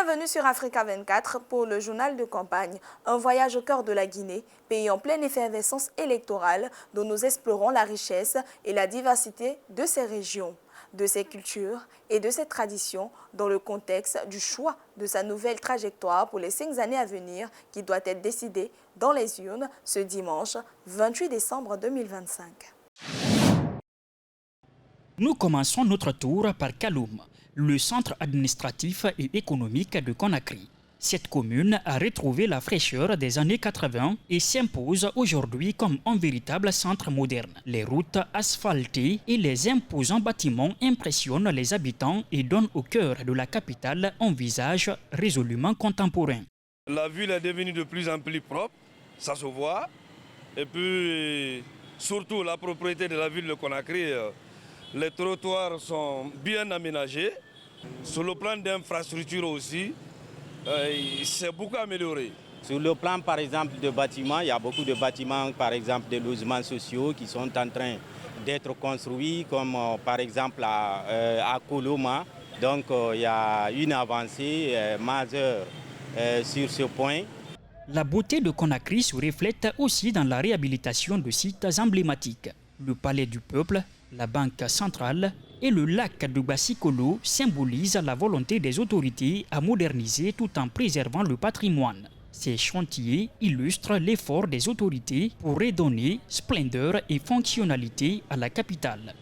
Bienvenue sur Africa 24 pour le journal de campagne, un voyage au cœur de la Guinée, pays en pleine effervescence électorale dont nous explorons la richesse et la diversité de ses régions, de ses cultures et de ses traditions dans le contexte du choix de sa nouvelle trajectoire pour les 5 années à venir qui doit être décidée dans les urnes ce dimanche 28 décembre 2025. Nous commençons notre tour par Kaloum, le centre administratif et économique de Conakry. Cette commune a retrouvé la fraîcheur des années 80 et s'impose aujourd'hui comme un véritable centre moderne. Les routes asphaltées et les imposants bâtiments impressionnent les habitants et donnent au cœur de la capitale un visage résolument contemporain. La ville est devenue de plus en plus propre, ça se voit. Et puis surtout la propriété de la ville de Conakry. Les trottoirs sont bien aménagés. Sur le plan d'infrastructure aussi, c'est beaucoup amélioré. Sur le plan, par exemple, de bâtiments, il y a beaucoup de bâtiments, par exemple, de logements sociaux qui sont en train d'être construits, comme par exemple à Koloma. Donc, il y a une avancée majeure sur ce point. La beauté de Conakry se reflète aussi dans la réhabilitation de sites emblématiques. Le palais du peuple, la banque centrale et le lac de Bassikolo symbolisent la volonté des autorités à moderniser tout en préservant le patrimoine. Ces chantiers illustrent l'effort des autorités pour redonner splendeur et fonctionnalité à la capitale.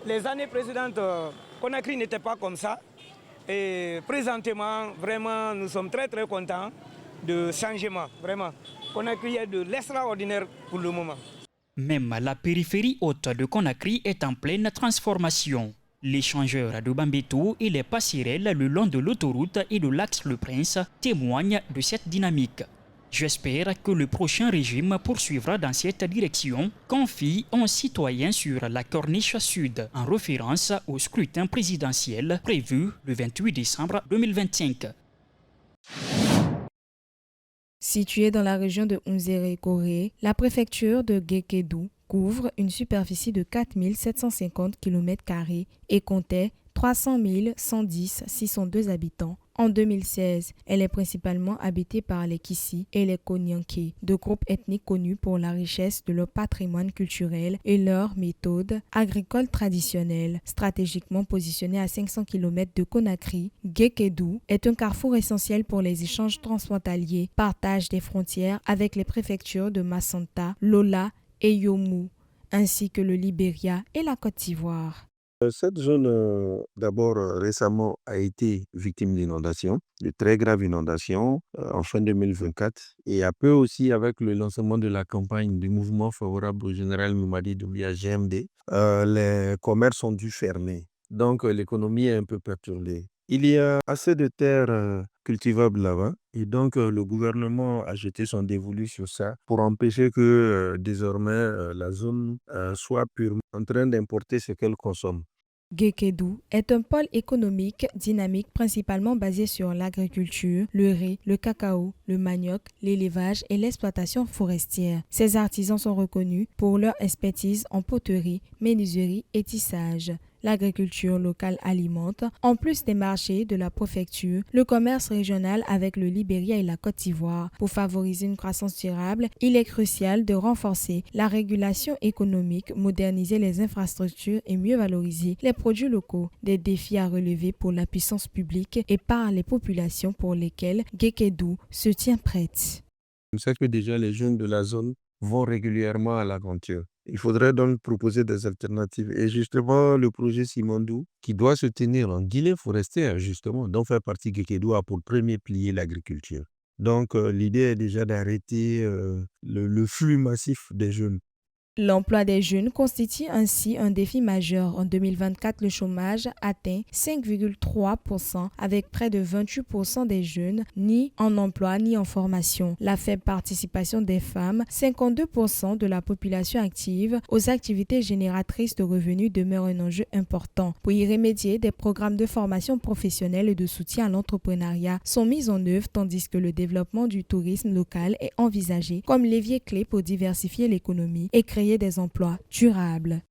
Les années précédentes, Conakry n'était pas comme ça. Et présentement, vraiment, nous sommes très contents de changement. Vraiment, Conakry est de l'extraordinaire pour le moment. Même la périphérie haute de Conakry est en pleine transformation. L'échangeur de Bambeto et les passerelles le long de l'autoroute et de l'axe Le Prince témoignent de cette dynamique. J'espère que le prochain régime poursuivra dans cette direction, confie un citoyen sur la Corniche Sud, en référence au scrutin présidentiel prévu le 28 décembre 2025. Située dans la région de Unzéré-Koré, la préfecture de Guékédou couvre une superficie de 4 750 km² et comptait 300 110 602 habitants. En 2016, elle est principalement habitée par les Kissi et les Konyanké, deux groupes ethniques connus pour la richesse de leur patrimoine culturel et leurs méthodes agricoles traditionnelles. Stratégiquement positionné à 500 km de Conakry, Guékédou est un carrefour essentiel pour les échanges transfrontaliers, partage des frontières avec les préfectures de Massanta, Lola et Yomu, ainsi que le Libéria et la Côte d'Ivoire. Cette zone, d'abord, récemment, a été victime d'inondations, de très graves inondations, en fin 2024. Et après aussi, avec le lancement de la campagne du mouvement favorable au général Mamadi Doumbouya GMD, les commerces ont dû fermer. Donc, l'économie est un peu perturbée. Il y a assez de terres cultivables là-bas. Et donc, le gouvernement a jeté son dévolu sur ça pour empêcher que désormais la zone soit purement en train d'importer ce qu'elle consomme. Guékédou est un pôle économique dynamique principalement basé sur l'agriculture, le riz, le cacao, le manioc, l'élevage et l'exploitation forestière. Ces artisans sont reconnus pour leur expertise en poterie, menuiserie et tissage. L'agriculture locale alimente, en plus des marchés de la préfecture, le commerce régional avec le Libéria et la Côte d'Ivoire. Pour favoriser une croissance durable, il est crucial de renforcer la régulation économique, moderniser les infrastructures et mieux valoriser les produits locaux. Des défis à relever pour la puissance publique et par les populations pour lesquelles Guékédou se tient prête. Je sais que déjà les jeunes de la zone vont régulièrement à l'aventure. Il faudrait donc proposer des alternatives. Et justement, le projet Simandou, qui doit se tenir en Guinée forestière, justement, dont fait partie Guékédou, a pour premier pilier l'agriculture. Donc, l'idée est déjà d'arrêter le flux massif des jeunes. L'emploi des jeunes constitue ainsi un défi majeur. En 2024, le chômage atteint 5,3% avec près de 28% des jeunes ni en emploi ni en formation. La faible participation des femmes, 52% de la population active aux activités génératrices de revenus demeure un enjeu important. Pour y remédier, des programmes de formation professionnelle et de soutien à l'entrepreneuriat sont mis en œuvre tandis que le développement du tourisme local est envisagé comme levier clé pour diversifier l'économie et créer des emplois durables.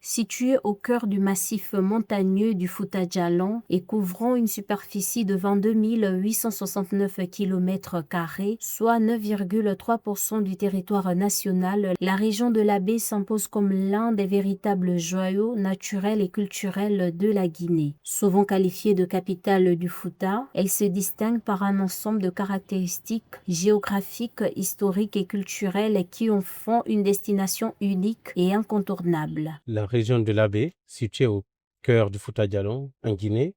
Situé au cœur du massif montagneux du Fouta Djallon et couvrant une superficie de 22 869 km², soit 9,3% du territoire national, la région de la baie s'impose comme l'un des véritables joyaux naturels et culturels de la Guinée. Souvent qualifiée de capitale du Fouta, elle se distingue par un ensemble de caractéristiques géographiques, historiques et culturelles qui en font une destination unique et incontournable. La région de la baie, située au cœur du Fouta Djallon, en Guinée,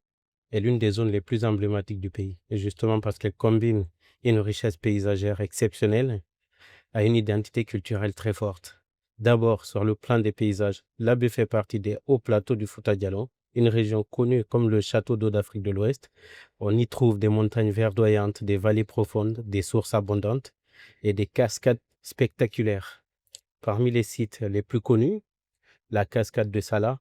est l'une des zones les plus emblématiques du pays. Et justement parce qu'elle combine une richesse paysagère exceptionnelle à une identité culturelle très forte. D'abord, sur le plan des paysages, la baie fait partie des hauts plateaux du Fouta Djallon, une région connue comme le château d'eau d'Afrique de l'Ouest. On y trouve des montagnes verdoyantes, des vallées profondes, des sources abondantes et des cascades spectaculaires. Parmi les sites les plus connus, la cascade de Sala,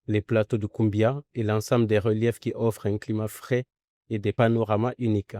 les plateaux de Kumbia et l'ensemble des reliefs qui offrent un climat frais et des panoramas uniques.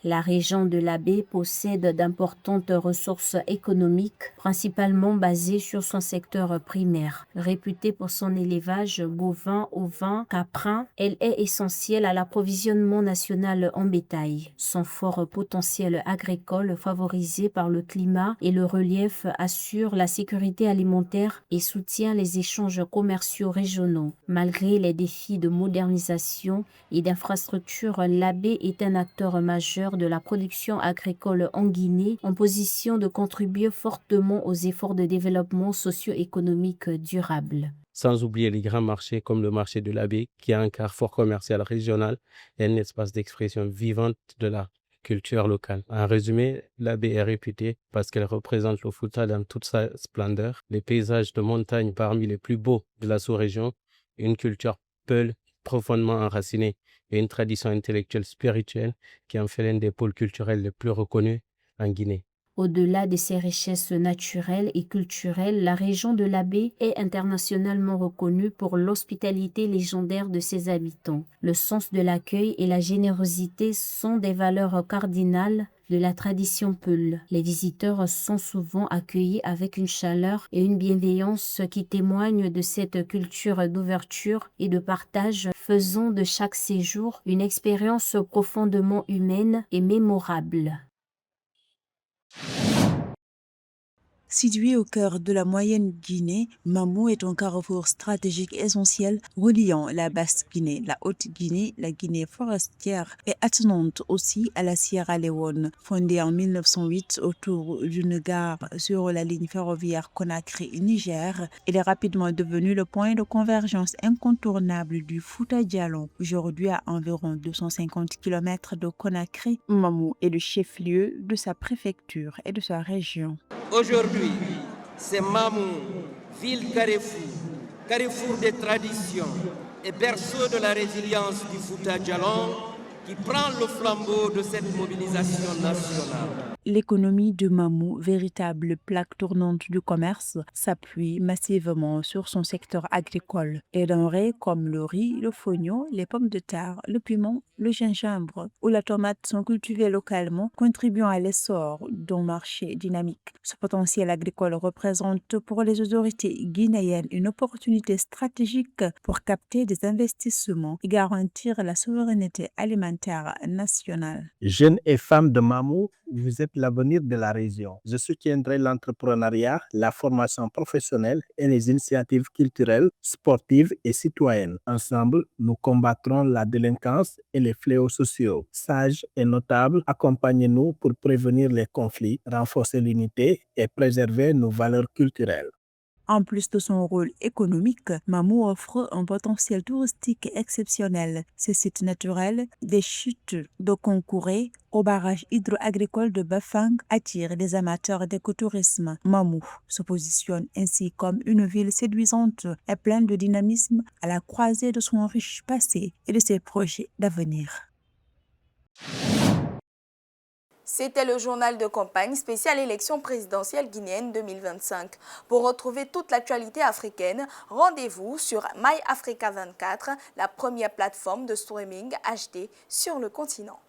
La région de la baie possède d'importantes ressources économiques, principalement basées sur son secteur primaire. Réputée pour son élevage bovin, ovin, caprin, elle est essentielle à l'approvisionnement national en bétail. Son fort potentiel agricole, favorisé par le climat et le relief, assure la sécurité alimentaire et soutient les échanges commerciaux régionaux. Malgré les défis de modernisation et d'infrastructures, la baie est un acteur majeur de la production agricole en Guinée, en position de contribuer fortement aux efforts de développement socio-économique durable. Sans oublier les grands marchés comme le marché de la baie, qui est un carrefour commercial régional et un espace d'expression vivante de la culture locale. En résumé, la baie est réputée parce qu'elle représente le Fouta dans toute sa splendeur, les paysages de montagne parmi les plus beaux de la sous-région, une culture peul profondément enracinée et une tradition intellectuelle spirituelle qui en fait l'un des pôles culturels les plus reconnus en Guinée. Au-delà de ses richesses naturelles et culturelles, la région de la baie est internationalement reconnue pour l'hospitalité légendaire de ses habitants. Le sens de l'accueil et la générosité sont des valeurs cardinales de la tradition peul. Les visiteurs sont souvent accueillis avec une chaleur et une bienveillance qui témoignent de cette culture d'ouverture et de partage, faisant de chaque séjour une expérience profondément humaine et mémorable. Situé au cœur de la moyenne Guinée, Mamou est un carrefour stratégique essentiel reliant la Basse-Guinée, la Haute-Guinée, la Guinée forestière et attenante aussi à la Sierra Leone. Fondée en 1908 autour d'une gare sur la ligne ferroviaire Conakry-Niger, elle est rapidement devenue le point de convergence incontournable du Fouta Djallon. Aujourd'hui à environ 250 km de Conakry, Mamou est le chef-lieu de sa préfecture et de sa région. Aujourd'hui, c'est Mamou, ville carrefour des traditions et berceau de la résilience du Fouta Djallon, qui prend le flambeau de cette mobilisation nationale. L'économie de Mamou, véritable plaque tournante du commerce, s'appuie massivement sur son secteur agricole. Et denrées comme le riz, le fonio, les pommes de terre, le piment, le gingembre ou la tomate sont cultivées localement, contribuant à l'essor d'un marché dynamique. Ce potentiel agricole représente pour les autorités guinéennes une opportunité stratégique pour capter des investissements et garantir la souveraineté alimentaire nationale. Jeunes et femmes de Mamou, vous êtes l'avenir de la région. Je soutiendrai l'entrepreneuriat, la formation professionnelle et les initiatives culturelles, sportives et citoyennes. Ensemble, nous combattrons la délinquance et les fléaux sociaux. Sages et notables, accompagnez-nous pour prévenir les conflits, renforcer l'unité et préserver nos valeurs culturelles. En plus de son rôle économique, Mamou offre un potentiel touristique exceptionnel. Ses sites naturels, des chutes de Konkouré au barrage hydro-agricole de Bafang attirent les amateurs d'écotourisme. Mamou se positionne ainsi comme une ville séduisante et pleine de dynamisme à la croisée de son riche passé et de ses projets d'avenir. C'était le journal de campagne spécial élection présidentielle guinéenne 2025. Pour retrouver toute l'actualité africaine, rendez-vous sur MyAfrica 24, la première plateforme de streaming HD sur le continent.